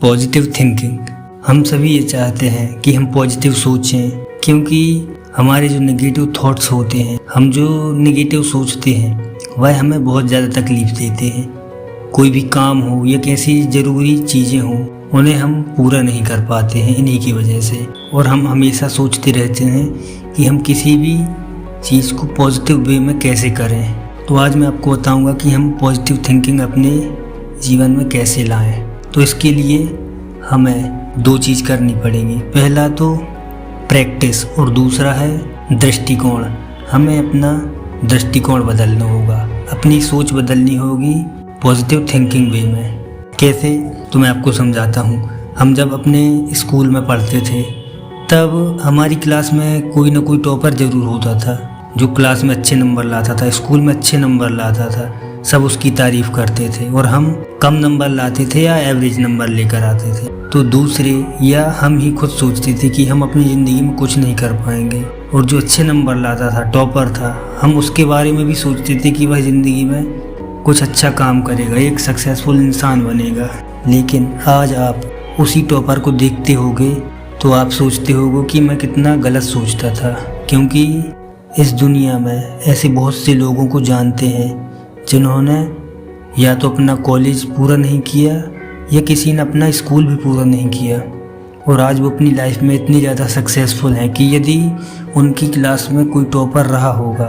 Positive thinking. हम सभी ये चाहते हैं कि हम पॉजिटिव सोचें, क्योंकि हमारे जो नेगेटिव थॉट्स होते हैं, हम जो नेगेटिव सोचते हैं वह हमें बहुत ज़्यादा तकलीफ़ देते हैं। कोई भी काम हो या कैसी ज़रूरी चीज़ें हों, उन्हें हम पूरा नहीं कर पाते हैं इन्हीं की वजह से। और हम हमेशा सोचते रहते हैं कि हम किसी भी चीज़ को पॉजिटिव वे में कैसे करें। तो आज मैं आपको बताऊंगा कि हम पॉजिटिव थिंकिंग अपने जीवन में कैसे लाएं। तो इसके लिए हमें दो चीज़ करनी पड़ेगी। पहला तो प्रैक्टिस और दूसरा है दृष्टिकोण। हमें अपना दृष्टिकोण बदलना होगा, अपनी सोच बदलनी होगी पॉजिटिव थिंकिंग वे में। कैसे, तो मैं आपको समझाता हूँ। हम जब अपने स्कूल में पढ़ते थे तब हमारी क्लास में कोई ना कोई टॉपर ज़रूर होता था, जो क्लास में अच्छे नंबर लाता था, स्कूल में अच्छे नंबर लाता था। सब उसकी तारीफ़ करते थे और हम कम नंबर लाते थे या एवरेज नंबर लेकर आते थे तो दूसरे या हम ही खुद सोचते थे कि हम अपनी ज़िंदगी में कुछ नहीं कर पाएंगे। और जो अच्छे नंबर लाता था, टॉपर था, हम उसके बारे में भी सोचते थे कि वह ज़िंदगी में कुछ अच्छा काम करेगा, एक सक्सेसफुल इंसान बनेगा। लेकिन आज आप उसी टॉपर को देखते होगे तो आप सोचते होगे कि मैं कितना गलत सोचता था, क्योंकि इस दुनिया में ऐसे बहुत से लोगों को जानते हैं जिन्होंने या तो अपना कॉलेज पूरा नहीं किया या किसी ने अपना स्कूल भी पूरा नहीं किया, और आज वो अपनी लाइफ में इतनी ज़्यादा सक्सेसफुल हैं कि यदि उनकी क्लास में कोई टॉपर रहा होगा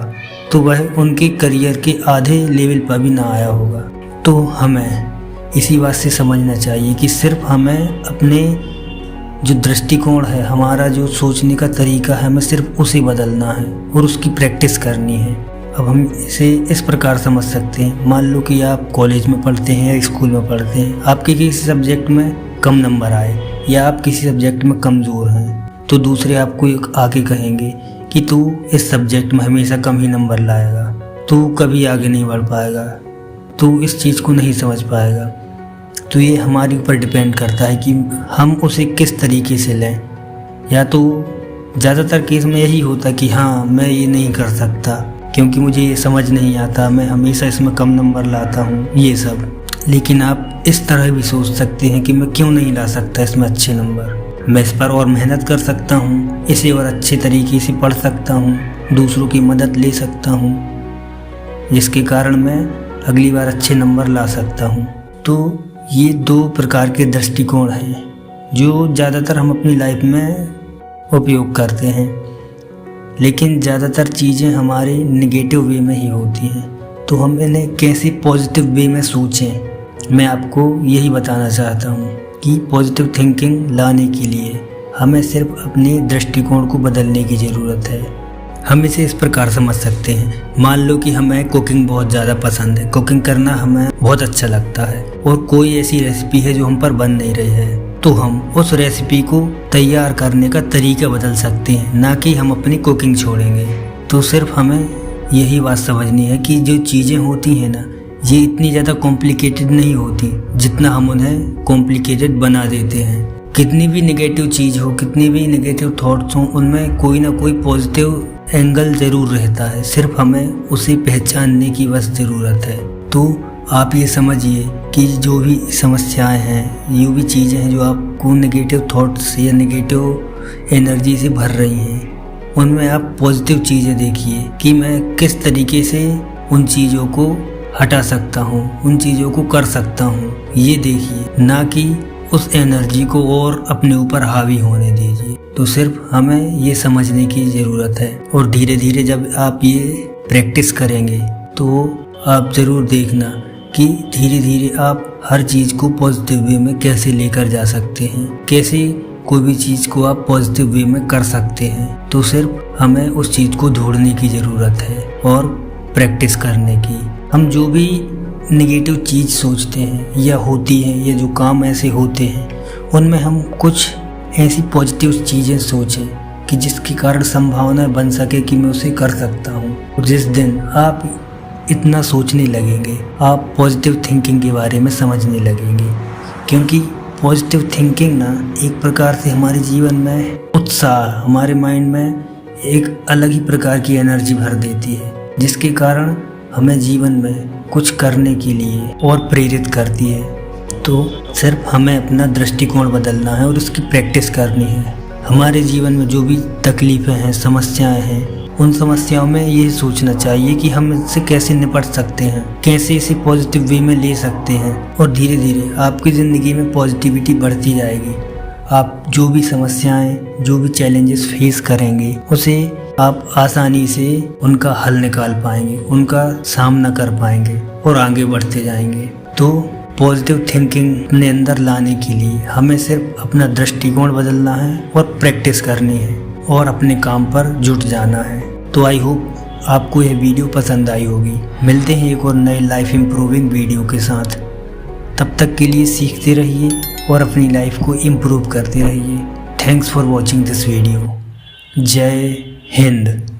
तो वह उनके करियर के आधे लेवल पर भी ना आया होगा। तो हमें इसी बात से समझना चाहिए कि सिर्फ हमें अपने जो दृष्टिकोण है, हमारा जो सोचने का तरीका है, हमें सिर्फ उसे बदलना है और उसकी प्रैक्टिस करनी है। अब हम इसे इस प्रकार समझ सकते हैं। मान लो कि आप कॉलेज में पढ़ते हैं या स्कूल में पढ़ते हैं, आपके किसी सब्जेक्ट में कम नंबर आए या आप किसी सब्जेक्ट में कमज़ोर हैं, तो दूसरे आपको एक आगे कहेंगे कि तू इस सब्जेक्ट में हमेशा कम ही नंबर लाएगा, तू कभी आगे नहीं बढ़ पाएगा, तू इस चीज़ को नहीं समझ पाएगा। तो ये हमारे ऊपर डिपेंड करता है कि हम उसे किस तरीके से लें। या तो ज़्यादातर केस में यही होता है कि हाँ, मैं ये नहीं कर सकता क्योंकि मुझे ये समझ नहीं आता, मैं हमेशा इसमें कम नंबर लाता हूँ, ये सब। लेकिन आप इस तरह भी सोच सकते हैं कि मैं क्यों नहीं ला सकता इसमें अच्छे नंबर, मैं इस पर और मेहनत कर सकता हूँ, इसे और अच्छे तरीके से पढ़ सकता हूँ, दूसरों की मदद ले सकता हूँ, जिसके कारण मैं अगली बार अच्छे नंबर ला सकता हूँ। तो ये दो प्रकार के दृष्टिकोण हैं जो ज़्यादातर हम अपनी लाइफ में उपयोग करते हैं, लेकिन ज़्यादातर चीज़ें हमारे नेगेटिव वे में ही होती हैं। तो हम इन्हें कैसे पॉजिटिव वे में सोचें, मैं आपको यही बताना चाहता हूँ कि पॉजिटिव थिंकिंग लाने के लिए हमें सिर्फ अपने दृष्टिकोण को बदलने की ज़रूरत है। हम इसे इस प्रकार समझ सकते हैं। मान लो कि हमें कुकिंग बहुत ज़्यादा पसंद है, कुकिंग करना हमें बहुत अच्छा लगता है, और कोई ऐसी रेसिपी है जो हम पर बन नहीं रही है, तो हम उस रेसिपी को तैयार करने का तरीका बदल सकते हैं, ना कि हम अपनी कुकिंग छोड़ेंगे। तो सिर्फ हमें यही बात समझनी है कि जो चीज़ें होती हैं ना, ये इतनी ज़्यादा कॉम्प्लिकेटेड नहीं होती जितना हम उन्हें कॉम्प्लिकेटेड बना देते हैं। कितनी भी नेगेटिव चीज़ हो, कितनी भी नेगेटिव थॉट्स हों, उनमें कोई ना कोई पॉजिटिव एंगल ज़रूर रहता है, सिर्फ हमें उसे पहचानने की बस ज़रूरत है। तो आप ये समझिए कि जो भी समस्याएं हैं, जो भी चीज़ें हैं जो आपको नेगेटिव थॉट्स या नेगेटिव एनर्जी से भर रही हैं, उनमें आप पॉजिटिव चीज़ें देखिए कि मैं किस तरीके से उन चीज़ों को हटा सकता हूँ, उन चीज़ों को कर सकता हूँ, ये देखिए, ना कि उस एनर्जी को और अपने ऊपर हावी होने दीजिए। तो सिर्फ हमें ये समझने की ज़रूरत है, और धीरे धीरे जब आप ये प्रैक्टिस करेंगे तो आप ज़रूर देखना कि धीरे धीरे आप हर चीज़ को पॉजिटिव वे में कैसे लेकर जा सकते हैं, कैसे कोई भी चीज़ को आप पॉजिटिव वे में कर सकते हैं। तो सिर्फ हमें उस चीज़ को ढूंढने की ज़रूरत है और प्रैक्टिस करने की। हम जो भी नेगेटिव चीज़ सोचते हैं या होती हैं, या जो काम ऐसे होते हैं, उनमें हम कुछ ऐसी पॉजिटिव चीज़ें सोचें कि जिसके कारण संभावना बन सके कि मैं उसे कर सकता हूँ। और जिस दिन आप इतना सोचने लगेंगे, आप पॉजिटिव थिंकिंग के बारे में समझने लगेंगे, क्योंकि पॉजिटिव थिंकिंग ना एक प्रकार से हमारे जीवन में उत्साह, हमारे माइंड में एक अलग ही प्रकार की एनर्जी भर देती है, जिसके कारण हमें जीवन में कुछ करने के लिए और प्रेरित करती है। तो सिर्फ हमें अपना दृष्टिकोण बदलना है और उसकी प्रैक्टिस करनी है। हमारे जीवन में जो भी तकलीफ़ें हैं, समस्याएं हैं, उन समस्याओं में ये सोचना चाहिए कि हम इससे कैसे निपट सकते हैं, कैसे इसे पॉजिटिव वे में ले सकते हैं, और धीरे धीरे आपकी ज़िंदगी में पॉजिटिविटी बढ़ती जाएगी। आप जो भी समस्याएं, जो भी चैलेंजेस फेस करेंगे, उसे आप आसानी से उनका हल निकाल पाएंगे, उनका सामना कर पाएंगे और आगे बढ़ते जाएंगे। तो पॉजिटिव थिंकिंग अपने अंदर लाने के लिए हमें सिर्फ अपना दृष्टिकोण बदलना है और प्रैक्टिस करनी है और अपने काम पर जुट जाना है। तो आई होप आपको यह वीडियो पसंद आई होगी। मिलते हैं एक और नए लाइफ इम्प्रूविंग वीडियो के साथ। तब तक के लिए सीखते रहिए और अपनी लाइफ को इम्प्रूव करते रहिए। Thanks for watching this video. जय हिंद।